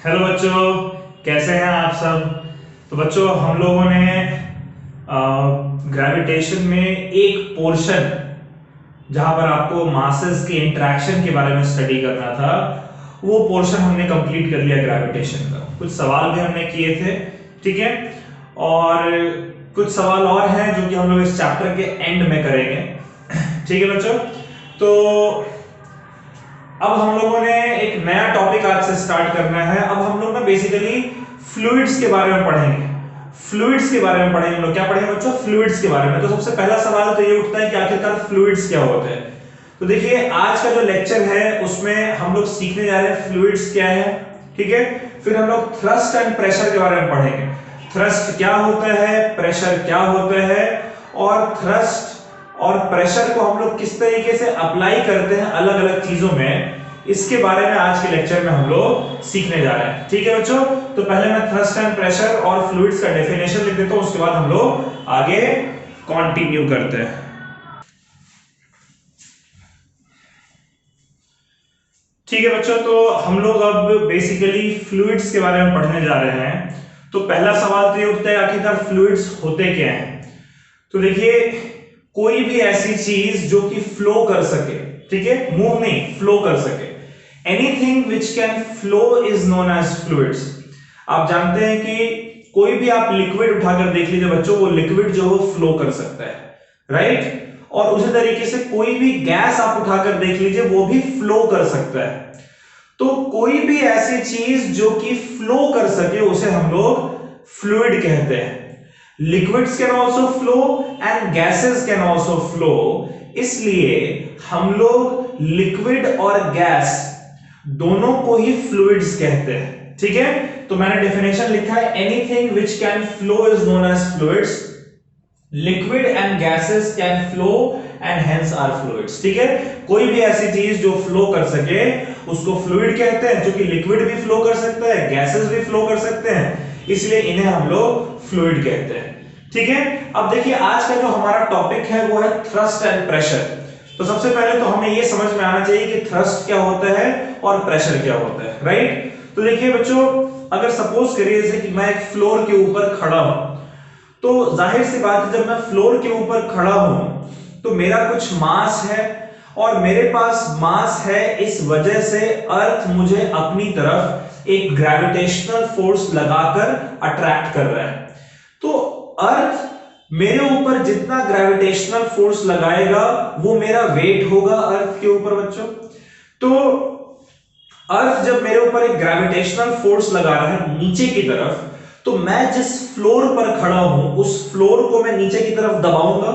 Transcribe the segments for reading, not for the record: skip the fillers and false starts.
Hello बच्चों, कैसे हैं आप सब। तो बच्चों हम लोगों ने ग्रेविटेशन में एक पोर्शन जहां पर आपको मासेस के इंटरेक्शन के बारे में स्टडी करना था, वो पोर्शन हमने कंप्लीट कर लिया ग्रेविटेशन का। कुछ सवाल भी हमने किए थे, ठीक है। और कुछ सवाल और हैं जो कि हम लोग इस चैप्टर के एंड में करेंगे, ठीक है बच्चों। तो अब हम लोगों ने एक नया टॉपिक आज से स्टार्ट करना है। अब हम लोग ना बेसिकली फ्लूइड्स के बारे में पढ़ेंगे। फ्लूइड्स के बारे में पढ़ेंगे। हम लोग क्या पढ़ेंगे बच्चों? फ्लूइड्स के बारे में। तो सबसे पहला सवाल तो ये उठता है कि आखिरकार फ्लूइड्स क्या होते हैं। तो देखिए आज का जो लेक्चर है उसमें हम लोग सीखने जा रहे हैं फ्लूइड्स क्या है, ठीक है। फिर हम लोग थ्रस्ट एंड प्रेशर के बारे में पढ़ेंगे। थ्रस्ट क्या होता है, प्रेशर क्या होता है, और थ्रस्ट और प्रेशर को हम लोग किस तरीके से अप्लाई करते हैं अलग अलग चीजों में, इसके बारे में आज के लेक्चर में हम लोग सीखने जा रहे हैं, ठीक है बच्चों। तो पहले मैं थ्रस्ट एंड प्रेशर और फ्लूइड्स का डेफिनेशन लिख देता हूं, उसके बाद हम लोग आगे कंटिन्यू करते हैं। ठीक है बच्चों, तो हम लोग अब बेसिकली फ्लूइड्स के बारे में पढ़ने जा रहे हैं। तो पहला सवाल तो ये उठता है आखिरकार फ्लूइड्स होते क्या हैं। तो देखिए कोई भी ऐसी चीज जो कि फ्लो कर सके, ठीक है, मूव नहीं, फ्लो कर सके। Anything which can flow is known as fluids. आप जानते हैं कि कोई भी आप लिक्विड उठाकर देख लीजिए बच्चों, वो लिक्विड जो है फ्लो कर सकता है, राइट। और उसी तरीके से कोई भी गैस आप उठाकर देख लीजिए, वो भी फ्लो कर सकता है। तो कोई भी ऐसी चीज जो कि फ्लो कर सके उसे हम लोग फ्लूइड कहते हैं। Liquids can also flow and gases can also flow, इसलिए हम लोग लिक्विड और गैस दोनों को ही फ्लूइड्स कहते हैं, ठीक है। तो मैंने डेफिनेशन लिखा है, anything which can flow is known as fluids, liquid and gases can flow and hence are fluids, ठीक है। कोई भी ऐसी चीज जो फ्लो कर सके उसको फ्लूइड कहते हैं, जो कि लिक्विड भी फ्लो कर सकता है, गैसेस भी फ्लो कर सकते हैं, इसलिए इन्हें हम लोग फ्लूइड कहते हैं, ठीक है। अब देखिए आज का जो हमारा टॉपिक है वो है थ्रस्ट एंड प्रेशर। तो सबसे पहले तो हमें ये समझ में आना चाहिए कि थ्रस्ट क्या होता है और प्रेशर क्या होता है, राइट। तो देखिए बच्चों, अगर सपोज करिए जैसे कि मैं एक फ्लोर के ऊपर खड़ा हूं, तो जाहिर सी बात है जब मैं फ्लोर के ऊपर खड़ा हूं तो मेरा कुछ मास है, और मेरे पास मास है, इस वजह से अर्थ मुझे अपनी तरफ एक ग्रेविटेशनल फोर्स लगाकर अट्रैक्ट कर रहा है। तो अर्थ मेरे ऊपर जितना ग्रेविटेशनल फोर्स लगाएगा वो मेरा वेट होगा अर्थ के ऊपर बच्चों। तो अर्थ जब मेरे ऊपर एक ग्रेविटेशनल फोर्स लगा रहा है नीचे की तरफ, तो मैं जिस फ्लोर पर खड़ा हूं उस फ्लोर को मैं नीचे की तरफ दबाऊंगा,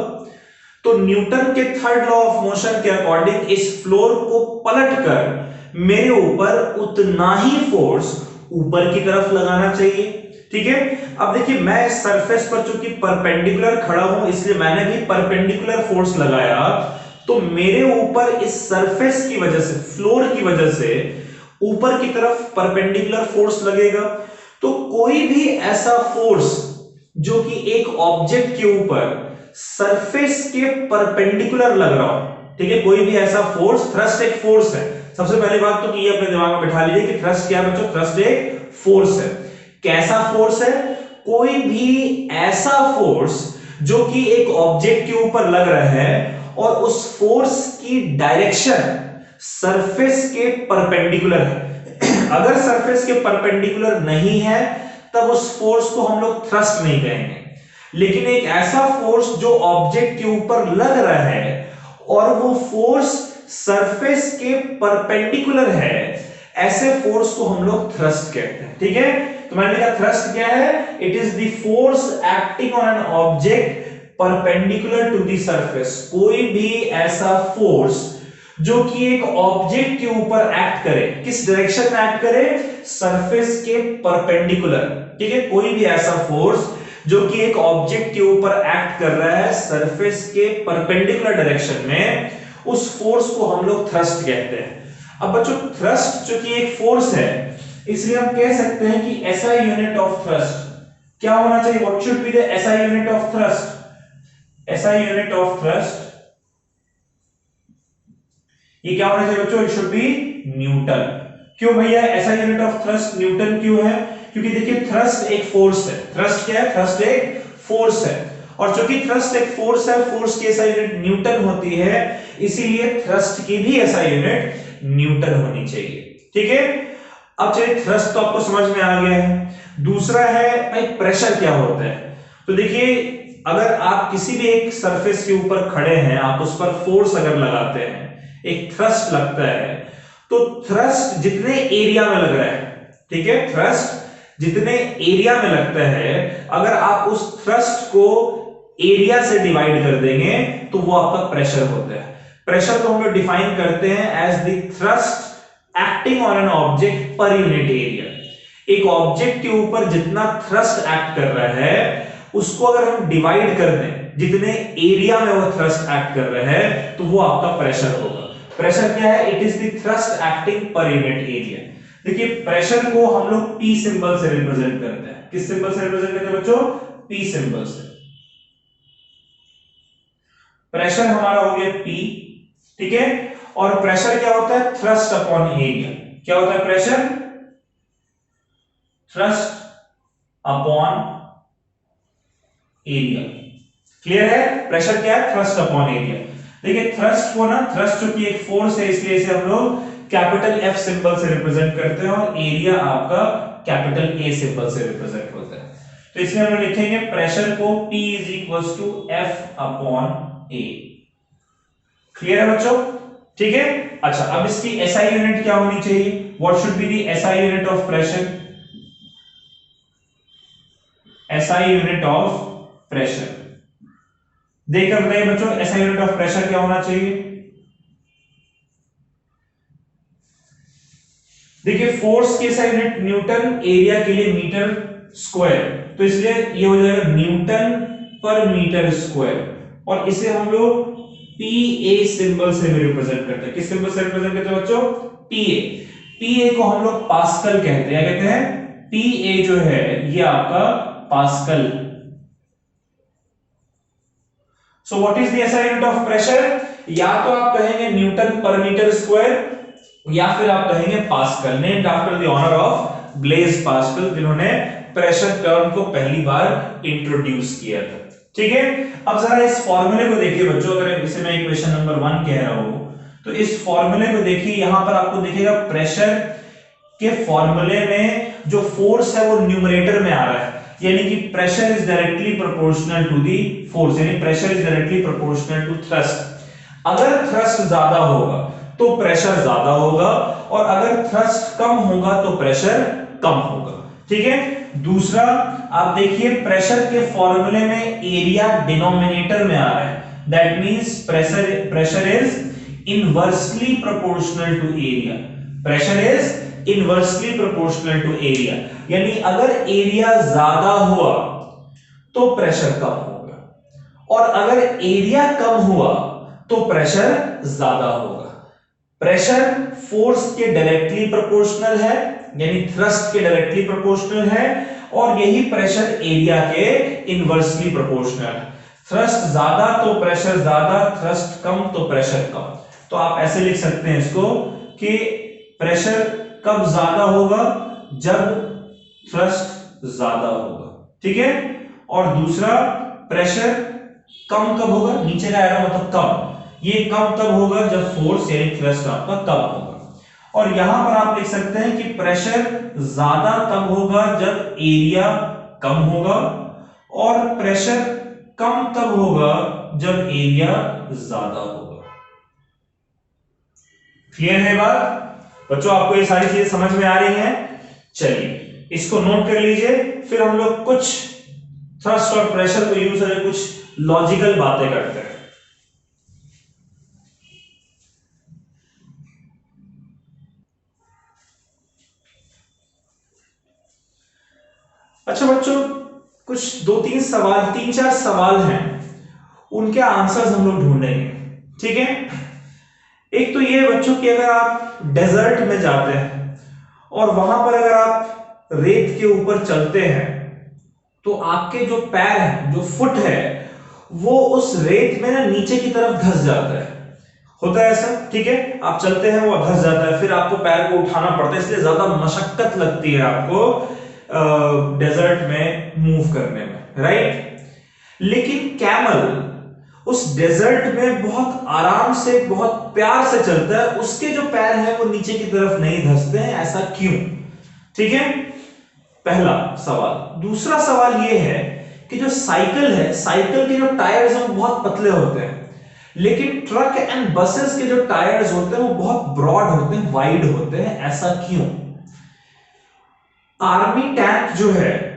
तो न्यूटन के थर्ड लॉ ऑफ मोशन के अकॉर्डिंग इस फ्लोर को पलटकर मेरे ऊपर उतना ही फोर्स ऊपर की तरफ लगाना चाहिए, ठीक है। अब देखिए मैं इस सरफेस पर चूंकि परपेंडिकुलर खड़ा हूं, इसलिए मैंने भी परपेंडिकुलर फोर्स लगाया, तो मेरे ऊपर इस सरफेस की वजह से, फ्लोर की वजह से ऊपर की तरफ परपेंडिकुलर फोर्स लगेगा। तो कोई भी ऐसा फोर्स जो कि एक ऑब्जेक्ट के ऊपर सरफेस के परपेंडिकुलर लग रहा हो, ठीक है, कोई भी ऐसा फोर्स, थ्रस्ट एक फोर्स है। सबसे पहली बात तो कि ये अपने दिमाग में बिठा लीजिए कि थ्रस्ट क्या है बच्चों? थ्रस्ट एक फोर्स है। कैसा फोर्स है? कोई भी ऐसा फोर्स जो कि एक ऑब्जेक्ट के ऊपर लग रहा है और उस फोर्स की डायरेक्शन सरफेस के परपेंडिकुलर है। अगर सरफेस के परपेंडिकुलर नहीं है तब उस फोर्स को हम लोग थ्रस्ट नहीं कहेंगे। लेकिन एक ऐसा फोर्स जो ऑब्जेक्ट के ऊपर लग रहा है और वो फोर्स सरफेस के परपेंडिकुलर है, ऐसे फोर्स को हम लोग थ्रस्ट कहते हैं, ठीक है। तो मैंने लिखा थ्रस्ट क्या है? It is the force acting on an object perpendicular to the surface. कोई भी ऐसा फोर्स जो कि एक ऑब्जेक्ट के ऊपर एक्ट करे, किस डायरेक्शन में एक्ट करे? सरफेस के परपेंडिकुलर, ठीक है। कोई भी ऐसा फोर्स जो कि एक ऑब्जेक्ट के ऊपर एक्ट कर रहा है सरफेस के परपेंडिकुलर डायरेक्शन में, उस फोर्स को हम लोग थ्रस्ट कहते हैं। अब बच्चों थ्रस्ट जो कि एक फोर्स है, इसलिए हम कह सकते हैं कि एसआई यूनिट ऑफ थ्रस्ट क्या होना चाहिए? What should be the SI unit of thrust? SI unit of thrust ये क्या होना चाहिए बच्चों? इट शुड बी न्यूटन, क्यों भैया ऐसा यूनिट ऑफ थ्रस्ट न्यूटन क्यों है? क्योंकि देखिए थ्रस्ट एक फोर्स है। थ्रस्ट क्या है? थ्रस्ट एक फोर्स है, और चूंकि थ्रस्ट एक फोर्स है, फोर्स की SI यूनिट न्यूटन होती है, इसीलिए थ्रस्ट की भी SI यूनिट न्यूटन होनी चाहिए। ठीक है, अब चलिए थ्रस्ट तो आपको समझ में आ गया है। दूसरा है भाई प्रेशर क्या होता है। तो देखिए अगर आप किसी भी एक सरफेस के ऊपर खड़े हैं, आप उस पर फोर्स अगर लगाते हैं, एक थ्रस्ट लगता है, तो थ्रस्ट जितने एरिया में लग रहा है, ठीक है, थ्रस्ट जितने एरिया में लगता है, अगर आप उस थ्रस्ट को एरिया से डिवाइड कर देंगे तो वो आपका प्रेशर होता है। प्रेशर को हम लोग डिफाइन करते हैं as the thrust acting on an object per unit area. एक ऑब्जेक्ट के ऊपर जितना थ्रस्ट एक्ट कर रहा है, उसको अगर हम डिवाइड कर दें जितने एरिया में वो थ्रस्ट एक्ट कर रहा है, तो वो आपका प्रेशर होगा। प्रेशर क्या है? It is the thrust acting पर यूनिट एरिया। देखिए प्रेशर को हम लोग P सिंबल से रिप्रेजेंट करते हैं। किस सिंबल से रिप्रेजेंट करते हैं बच्चों? P सिंबल से। प्रेशर हमारा हो गया P, ठीक है, और प्रेशर क्या होता है? Thrust upon area. क्या होता है pressure? Thrust upon area. Clear है? प्रेशर क्या है? Thrust upon area. देखिए थ्रस्ट को ना, थ्रस्ट चूंकि एक फोर्स है, इसलिए इसे हम लोग कैपिटल F सिंबल से रिप्रेजेंट करते हैं, और एरिया आपका कैपिटल A सिंबल से रिप्रेजेंट होता है। तो इसलिए हम लोग लिखेंगे प्रेशर को P = F upon A। Clear है बच्चों? ठीक है। अच्छा, अब इसकी SI यूनिट क्या होनी चाहिए? What should be the SI unit of pressure? SI unit of pressure देखकर बताइए बच्चों, SI यूनिट ऑफ प्रेशर क्या होना चाहिए? देखिए फोर्स की SI यूनिट न्यूटन, एरिया के लिए मीटर स्क्वायर, तो इसलिए ये हो जाएगा न्यूटन पर मीटर स्क्वायर, और इसे हम लोग PA सिंबल से भी रिप्रेजेंट करते हैं। किस सिंबल से रिप्रेजेंट करते हैं बच्चों? PA। PA को हम लोग पास्कल कहते हैं। क्या कहते हैं? PA जो है ये आपका pascal. So what is the SI unit of pressure? या तो आप कहेंगे न्यूटन पर मीटर स्क्वायर, या फिर आप कहेंगे pascal, named after the honour of Blaise Pascal, जिन्होंने प्रेशर टर्म को पहली बार इंट्रोड्यूस किया था। ठीक है, अब जरा इस फॉर्मूले को देखिए बच्चों, अगर इसे मैं इक्वेशन नंबर 1 कह रहा हूं, तो इस फॉर्मूले को देखिए, यहां पर आपको दिखेगा प्रेशर के फॉर्मूले में जो फोर्स है वो न्यूमरेटर में आ रहा है, यानी कि pressure is directly proportional to the force, यानी pressure is directly proportional to thrust. अगर थ्रस्ट ज्यादा होगा तो प्रेशर ज्यादा होगा, और अगर थ्रस्ट कम होगा तो प्रेशर कम होगा। ठीक है। दूसरा आप देखिए प्रेशर के फॉर्मूले में एरिया डिनोमिनेटर में आ रहा है, that means pressure is inversely proportional to area. Pressure is inversely proportional to area, यानी अगर एरिया ज्यादा हुआ तो प्रेशर कम होगा, और अगर एरिया कम हुआ तो प्रेशर ज्यादा होगा। प्रेशर फोर्स के डायरेक्टली प्रोपोर्शनल है, यानी थ्रस्ट के डायरेक्टली प्रोपोर्शनल है, और यही प्रेशर एरिया के इनवर्सली प्रोपोर्शनल है। थ्रस्ट ज्यादा तो प्रेशर ज्यादा, थ्रस्ट कम तो प्रेशर कम। तो आप ऐसे लिख सकते हैं इसको कि प्रेशर कब ज्यादा होगा? जब थ्रस्ट ज्यादा होगा। ठीक है। और दूसरा प्रेशर कम कब होगा? नीचे का एरो मतलब कम, ये कम तब होगा जब फोर्स यानी थ्रस्ट आपका कम होगा। और यहां पर आप लिख सकते हैं कि प्रेशर ज्यादा तब होगा जब एरिया कम होगा, और प्रेशर कम तब होगा जब एरिया ज्यादा होगा। क्लियर है बात बच्चों? आपको ये सारी चीजें समझ में आ रही हैं? चलिए इसको नोट कर लीजिए, फिर हम लोग कुछ थ्रस्ट और प्रेशर को यूज करके कुछ लॉजिकल बातें करते हैं। अच्छा बच्चों, कुछ 3-4 सवाल हैं, उनके आंसर्स हम लोग ढूंढेंगे। ठीक है। एक तो ये बच्चों कि अगर आप डेजर्ट में जाते हैं और वहां पर अगर आप रेत के ऊपर चलते हैं, तो आपके जो पैर है, जो फुट है, वो उस रेत में ना नीचे की तरफ धंस जाता है, होता है ऐसा, ठीक है। आप चलते हैं वो धंस जाता है, फिर आपको पैर को उठाना पड़ता है, इसलिए ज्यादा मशक्कत लगती है आपको डेजर्ट में मूव करने में, राइट। लेकिन कैमल उस डेजर्ट में बहुत आराम से, बहुत प्यार से चलता है, उसके जो पैर हैं वो नीचे की तरफ नहीं धंसते हैं, ऐसा क्यों? ठीक है, पहला सवाल। दूसरा सवाल ये है कि जो साइकिल है, साइकिल के जो टायर्स हैं वो बहुत पतले होते हैं, लेकिन ट्रक एंड बसेस के जो टायर्स होते हैं वो बहुत ब्रॉड होते हैं, वाइड होते हैं, ऐसा क्यों? आर्मी टैंक जो है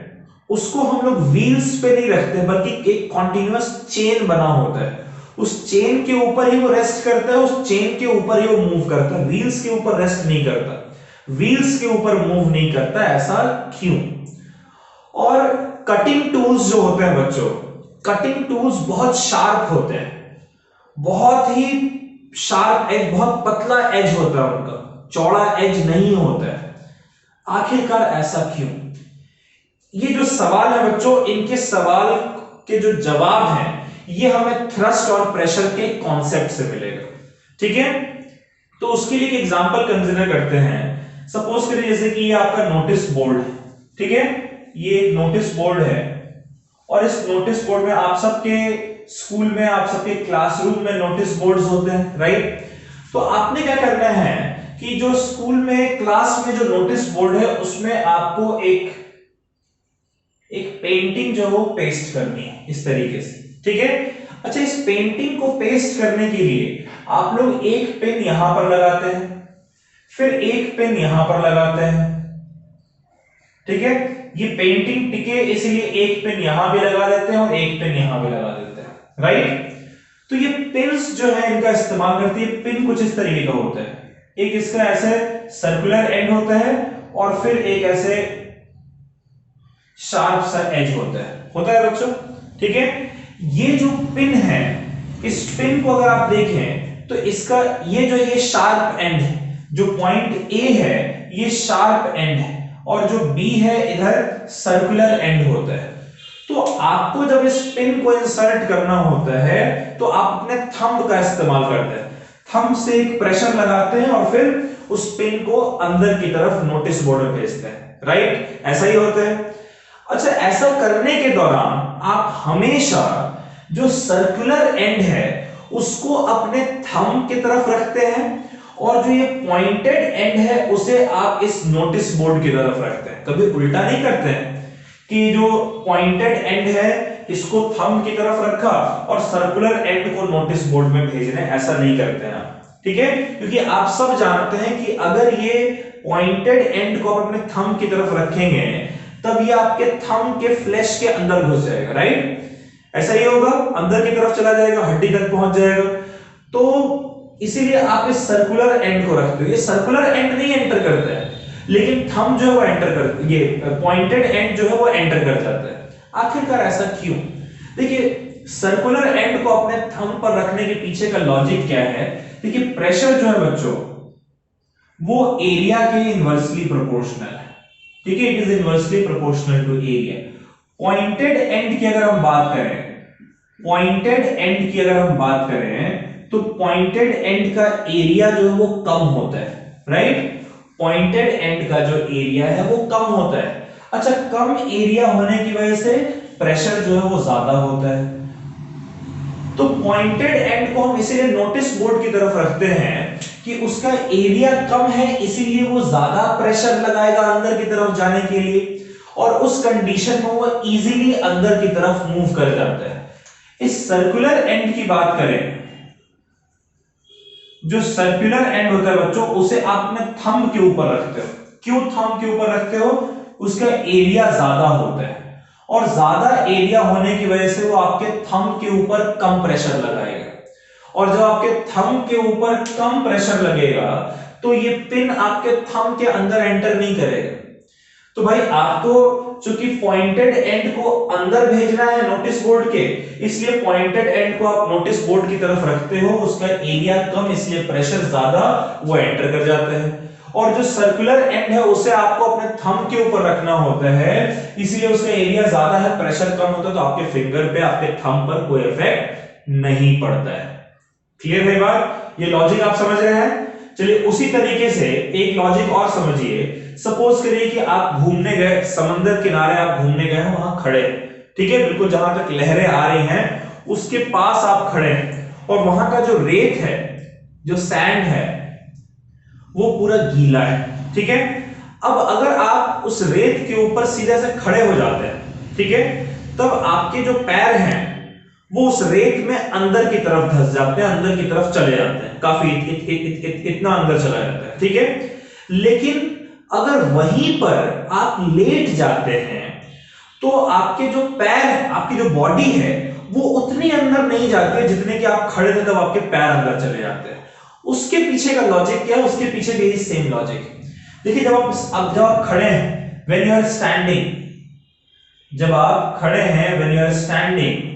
उसको हम लोग व्हील्स पे नहीं रखते, बल्कि एक कॉन्टिन्यूअस चेन बना होता है, उस चेन के ऊपर ही वो रेस्ट करता है, उस चेन के ऊपर ही वो मूव करता है, व्हील्स के ऊपर रेस्ट नहीं करता, व्हील्स के ऊपर मूव नहीं करता, ऐसा क्यों? और कटिंग टूल्स जो होते हैं बच्चों, कटिंग टूल्स बहुत शार्प होते हैं, बहुत ही शार्प एज, बहुत पतला एज होता है उनका, चौड़ा एज नहीं होता है, आखिरकार ऐसा क्यों? ये जो सवाल है बच्चों, इनके सवाल के जो जवाब हैं ये हमें थ्रस्ट और प्रेशर के कॉन्सेप्ट से मिलेगा, ठीक है। तो उसके लिए एक एग्जांपल कंसीडर करते हैं। सपोज करिए जैसे कि ये आपका नोटिस बोर्ड है, ठीक है, ये एक नोटिस बोर्ड है, और इस नोटिस बोर्ड में आप सबके स्कूल में, आप सबके क्लासरूम में नोटिस बोर्ड्स होते हैं, राइट। तो आपने क्या करना है कि जो स्कूल में, क्लास में जो नोटिस बोर्ड है उसमें आपको एक पेंटिंग जो वो पेस्ट करनी है इस तरीके से, ठीक है। अच्छा, इस पेंटिंग को पेस्ट करने के लिए आप लोग एक पेन यहां पर लगाते हैं, फिर एक पेन यहां पर लगाते हैं, ठीक है। ये पेंटिंग टिके इसलिए एक पेन यहां भी लगा देते हैं और एक पेन यहां भी लगा देते हैं, राइट। तो ये पिन्स जो है इनका इस्तेमाल करती है। पिन कुछ इस तरीके का होता है, एक इसका ऐसे सर्कुलर एंड होता है और फिर एक ऐसे शार्प सा एज होता है बच्चों, ठीक है। ये जो पिन है, इस पिन को अगर आप देखें तो इसका ये शार्प एंड है, जो पॉइंट ए है ये शार्प एंड है, और जो बी है इधर सर्कुलर एंड होता है। तो आपको जब इस पिन को इंसर्ट करना होता है तो आप अपने थंब का इस्तेमाल करते हैं, थंब से एक प्रेशर लगाते हैं और फिर उस पिन को अंदर की तरफ नोटिस बोर्ड में भेजते हैं, राइट, ऐसा ही होता है। अच्छा, ऐसा करने के दौरान आप हमेशा जो सर्कुलर एंड है उसको अपने थंब की तरफ रखते हैं, और जो ये पॉइंटेड एंड है उसे आप इस नोटिस बोर्ड की तरफ रखते हैं। कभी उल्टा नहीं करते हैं कि जो पॉइंटेड एंड है इसको थंब की तरफ रखा और सर्कुलर एंड को नोटिस बोर्ड में भेज रहे हैं, ऐसा नहीं करते हैं, ठीक है। क्योंकि आप सब जानते हैं कि अगर ये पॉइंटेड एंड को आप अपने थंब की तरफ रखेंगे तब ये आपके थंब के फ्लैश के अंदर घुस जाएगा, राइट, ऐसा ही होगा, अंदर की तरफ चला जाएगा, हड्डी तक पहुंच जाएगा। तो इसीलिए आप इस सर्कुलर एंड को रखते हो। ये सर्कुलर एंड नहीं एंटर करता है, लेकिन थंब जो है वो एंटर कर, ये पॉइंटेड एंड जो है वो एंटर कर जाता है। आखिरकार ऐसा क्यों? देखिए, सर्कुलर एंड को अपने थंब पर रखने के पीछे का लॉजिक क्या है? देखिए, प्रेशर जो है बच्चों वो एरिया के इनवर्सली प्रोपोर्शनल है, ठीक है, it is inversely proportional to area. Pointed end की अगर हम बात करें, पॉइंटेड एंड की अगर हम बात करें तो पॉइंटेड एंड का एरिया जो है वो कम होता है, राइट, पॉइंटेड एंड का जो एरिया है वो कम होता है। अच्छा, कम एरिया होने की वजह से प्रेशर जो है वो ज्यादा होता है। तो पॉइंटेड एंड को हम इसीलिए नोटिस बोर्ड की तरफ रखते हैं कि उसका एरिया कम है, इसीलिए वो ज्यादा प्रेशर लगाएगा अंदर की तरफ जाने के लिए, और उस कंडीशन में वो इजीली अंदर की तरफ मूव कर जाता है। इस सर्कुलर एंड की बात करें, जो सर्कुलर एंड होता है बच्चों उसे आप अपने थंब के ऊपर रखते हो। क्यों थंब के ऊपर रखते हो? उसका एरिया ज्यादा होता है, और ज्यादा एरिया होने की वजह से वो आपके थंब के ऊपर कम प्रेशर लगाएगा, और जब आपके थंब के ऊपर कम प्रेशर लगेगा तो ये पिन आपके थंब के अंदर एंटर नहीं करेगा। तो भाई आपको चूंकि पॉइंटेड एंड को अंदर भेजना है नोटिस बोर्ड के, इसलिए पॉइंटेड एंड को आप नोटिस बोर्ड की तरफ रखते हो, उसका एरिया कम इसलिए प्रेशर ज्यादा, वो एंटर कर जाता है। और जो सर्कुलर एंड है उसे आपको अपने थंब के ऊपर रखना होता है, इसलिए उसका एरिया ज्यादा है, प्रेशर कम होता है, तो आपके फिंगर पे, आपके थंब पर कोई इफेक्ट नहीं पड़ता है। क्लियर है बात? ये लॉजिक आप समझ रहे हैं। चलिए उसी तरीके से एक लॉजिक और समझिए। सपोज करिए कि आप घूमने गए, समंदर किनारे आप घूमने गए हैं, वहां खड़े, ठीक है, बिल्कुल जहां तक लहरें आ रही हैं उसके पास आप खड़े हैं, और वहां का जो रेत है, जो सैंड है, वो पूरा गीला है, ठीक है। अब अगर आप उस रेत के ऊपर सीधे से खड़े हो जाते हैं, ठीक है, तब आपके जो पैर हैं वो उस रेत में अंदर की तरफ धंस जाते हैं, अंदर की तरफ चले जाते हैं, काफी इतना अंदर चला जाता है, ठीक है। लेकिन अगर वहीं पर आप लेट जाते हैं तो आपके जो पैर, आपकी जो बॉडी है वो उतनी अंदर नहीं जाती है जितने कि आप खड़े थे तब आपके पैर अंदर चले जाते हैं। उसके पीछे का लॉजिक क्या है? उसके पीछे भी सेम लॉजिक है। देखिए जब आप खड़े हैं, व्हेन यू आर स्टैंडिंग, जब आप खड़े हैं व्हेन यू आर स्टैंडिंग,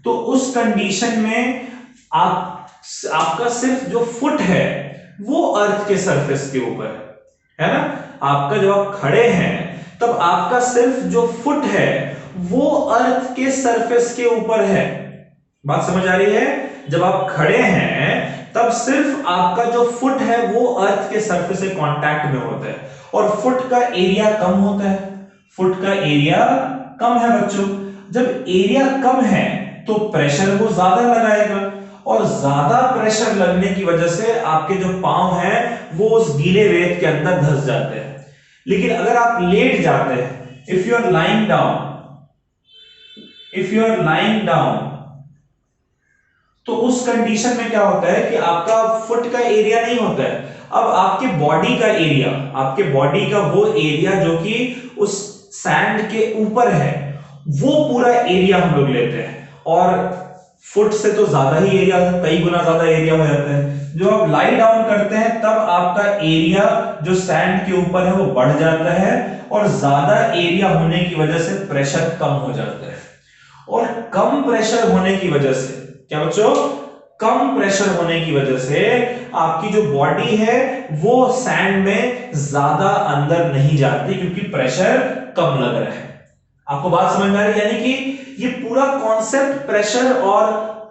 तो उस कंडीशन में आपका सिर्फ जो फुट है वो अर्थ के सरफेस के ऊपर है ना। आपका जब आप खड़े हैं तब आपका सिर्फ जो फुट है वो अर्थ के सरफेस के ऊपर है। बात समझ आ रही है? जब आप खड़े हैं तब सिर्फ आपका जो फुट है वो अर्थ के सरफेस से कांटेक्ट में होता है, और फुट का एरिया कम होता है। फुट का एरिया कम है बच्चों। जब एरिया कम है तो प्रेशर वो ज्यादा लगाएगा, और ज्यादा प्रेशर लगने की वजह से आपके जो पांव हैं वो उस गीले रेत के अंदर धंस जाते हैं। लेकिन अगर आप लेट जाते हैं, if you are lying down, if you are lying down, तो उस कंडीशन में क्या होता है कि आपका फुट का एरिया नहीं होता है, अब आपके बॉडी का एरिया, आपके बॉडी का वो एरिया जो कि उस सैंड के ऊपर है, वो पूरा एरिया हम लोग लेते हैं, और फुट से तो ज्यादा ही एरिया, कई गुना ज्यादा एरिया हो जाता है। जो आप लाई डाउन करते हैं तब आपका एरिया जो सैंड के ऊपर है वो बढ़ जाता है, और ज्यादा एरिया होने की वजह से प्रेशर कम हो जाता है। और कम प्रेशर होने की वजह से क्या बच्चों? कम प्रेशर होने की वजह से आपकी जो बॉडी है वो सैंड में ज्यादा अंदर नहीं जाती, क्योंकि प्रेशर कम लग रहा है। आपको बात समझ में आ रही है? यानी कि ये पूरा कॉन्सेप्ट प्रेशर और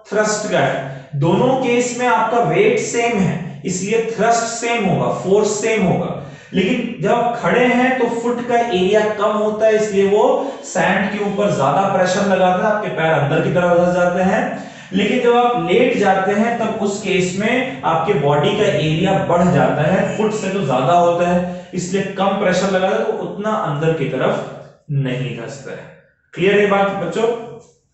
थ्रस्ट का है। दोनों केस में आपका वेट सेम है, इसलिए थ्रस्ट सेम होगा, फोर्स सेम होगा। लेकिन जब आप खड़े हैं तो फुट का एरिया कम होता है, इसलिए वो सैंड के ऊपर ज्यादा प्रेशर लगाता है, आपके पैर अंदर की तरफ धंस जाते हैं। लेकिन जब आप लेट जाते हैं तब उस केस में आपके बॉडी का एरिया बढ़ जाता है, फुट से तो ज्यादा होता है, इसलिए कम प्रेशर लगाता है, तो उतना अंदर की तरफ नहीं धंसता है। क्लियर है बात बच्चों?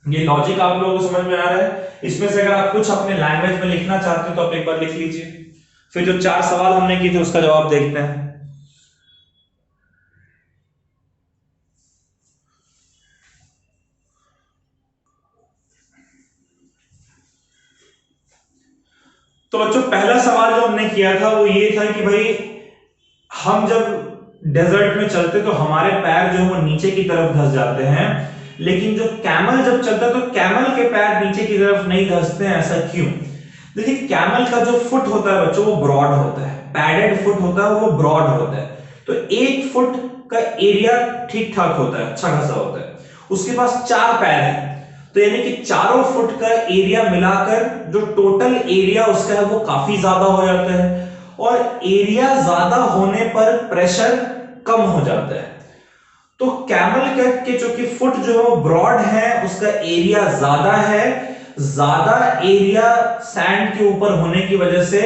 ये लॉजिक आप लोगों को समझ में आ रहा है? इसमें से अगर आप कुछ अपने लैंग्वेज में लिखना चाहते हो तो आप एक बार लिख लीजिए, फिर जो 4 सवाल हमने किए थे उसका जवाब देखते हैं। तो बच्चों पहला सवाल जो हमने किया था वो ये था कि भाई हम जब डेजर्ट में चलते तो हमारे पैर जो है वो नीचे की तरफ धंस जाते हैं, लेकिन जो कैमल जब चलता है तो कैमल के पैर नीचे की तरफ नहीं धंसते हैं। ऐसा क्यों? देखिए कैमल का जो फुट होता है बच्चों वो ब्रॉड होता है, पैडेड फुट होता है, वो ब्रॉड होता है। तो 1 फुट का एरिया ठीक ठाक होता है, अच्छा खासा होता है। उसके पास 4 पैर है, तो यानी कि चारों फुट का एरिया मिलाकर जो टोटल एरिया उसका है वो काफी ज्यादा हो जाता है, और एरिया ज्यादा होने पर प्रेशर कम हो जाता है। तो कैमल के चूंकि फुट जो है वो ब्रॉड है, उसका एरिया ज्यादा है, ज्यादा एरिया सैंड के ऊपर होने की वजह से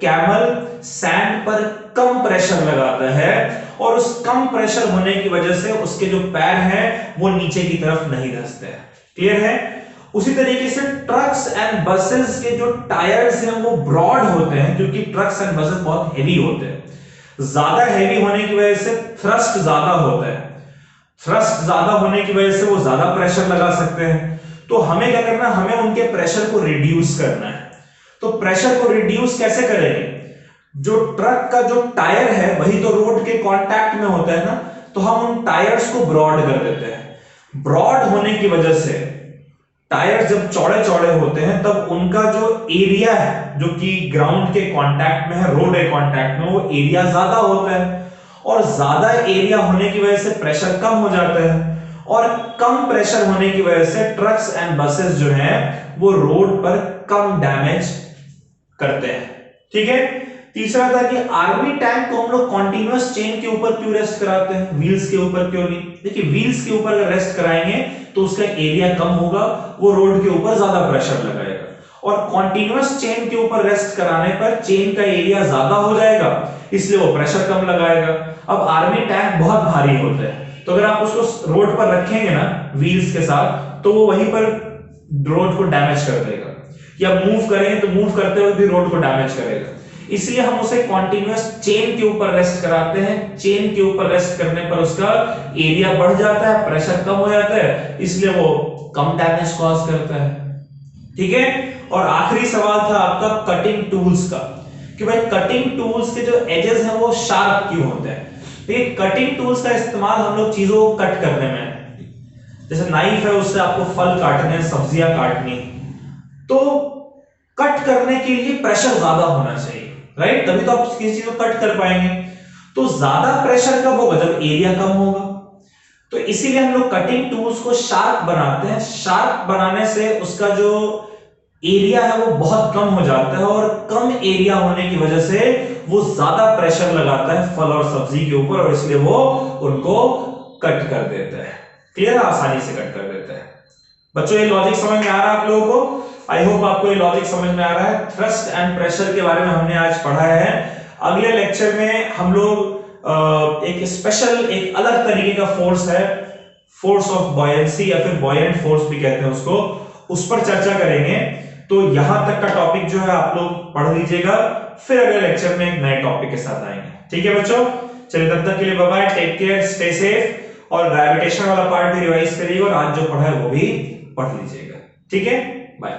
कैमल सैंड पर कम प्रेशर लगाता है, और उस कम प्रेशर होने की वजह से उसके जो पैर हैं वो नीचे की तरफ नहीं धंसते हैं। क्लियर है? उसी तरीके से ट्रक्स एंड बसेस के जो टायर्स हैं वो ब्रॉड होते हैं, क्योंकि ट्रक्स एंड बसेस बहुत हेवी होते हैं। ज्यादा हेवी होने की वजह से थ्रस्ट ज्यादा होता है, थ्रस्ट ज्यादा होने की वजह से वो ज्यादा प्रेशर लगा सकते हैं। तो हमें क्या करना है? हमें उनके प्रेशर को रिड्यूस करना है। तो प्रेशर को रिड्यूस कैसे करेंगे? जो ट्रक का जो टायर है वही तो रोड के कांटेक्ट में होता है ना, तो हम उन टायर्स को ब्रॉड कर देते हैं। ब्रॉड होने की वजह से टायर जब चौड़े चौड़े होते हैं तब उनका जो एरिया है जो कि ग्राउंड के कांटेक्ट में है, रोड के कांटेक्ट में, वो एरिया ज्यादा होता है, और ज्यादा एरिया होने की वजह से प्रेशर कम हो जाता है, और कम प्रेशर होने की वजह से ट्रक्स एंड बसेस जो हैं वो रोड पर कम डैमेज करते हैं। ठीक है। तीसरा था कि आर्मी टैंक को हम लोग कॉन्टिन्यूअस चेन के ऊपर क्यों रेस्ट कराते हैं, व्हील्स के ऊपर क्यों नहीं? देखिए व्हील्स के ऊपर अगर रेस्ट कराएंगे तो उसका एरिया कम होगा, वो रोड के ऊपर ज्यादा प्रेशर लगाएगा, और कॉन्टिन्यूअस चेन के ऊपर रेस्ट कराने पर चेन का एरिया ज्यादा हो जाएगा, इसलिए वो प्रेशर कम लगाएगा। अब आर्मी टैंक बहुत भारी होता है, तो अगर आप उसको रोड पर रखेंगे ना व्हील्स के साथ, तो वो वहीं पर रोड को डैमेज कर देगा, या मूव करें तो मूव करते हुए भी रोड को डैमेज करेगा। इसलिए हम उसे कॉन्टिन्यूअस चेन के ऊपर रेस्ट कराते हैं। चेन के ऊपर रेस्ट करने पर उसका एरिया बढ़ जाता है, प्रेशर कम हो जाता है, इसलिए वो कम डैमेज कॉज करता है। ठीक है। और आखिरी सवाल था आपका कटिंग टूल्स का, कि भाई कटिंग टूल्स के जो एजेस हैं वो शार्प क्यों होते हैं? देखिए कटिंग टूल्स का इस्तेमाल हम लोग चीजों को कट करने में, जैसे नाइफ है उससे आपको फल काटने, सब्जियां काटनी, तो कट करने के लिए प्रेशर ज्यादा होना चाहिए, राइट? तभी तो आप किसी चीज को कट कर पाएंगे। तो ज्यादा प्रेशर कब होगा? जब एरिया कम होगा। तो इसीलिए हम लोग कटिंग टूल्स को शार्प बनाते हैं। शार्प बनाने से उसका जो एरिया है वो बहुत कम हो जाता है, और कम एरिया होने की वजह से वो ज्यादा प्रेशर लगाता है फल और सब्जी के ऊपर, और इसलिए वो उनको कट कर देता है। क्लियर? आसानी से कट कर देता है। बच्चों ये लॉजिक समझ में आ रहा है आप लोगों को? आई होप आपको ये लॉजिक समझ में आ रहा है। थ्रस्ट एंड प्रेशर के बारे में हमने आज पढ़ा है। अगले लेक्चर में हम लोग एक स्पेशल, एक अलग तरीके का फोर्स है, फोर्स ऑफ बॉयंसी या फिर बॉयंट फोर्स भी कहते हैं उसको, उस पर चर्चा करेंगे। तो यहां तक का टॉपिक जो है आप लोग पढ़ लीजिएगा, फिर अगले लेक्चर में एक नए टॉपिक के साथ आएंगे। ठीक है बच्चों, चलिए तब तक के लिए bye bye, take care, stay safe, और ग्रेविटेशन वाला पार्ट भी रिवाइज करिएगा, और आज जो पढ़ा है वो भी पढ़ लीजिएगा। ठीक है, बाय।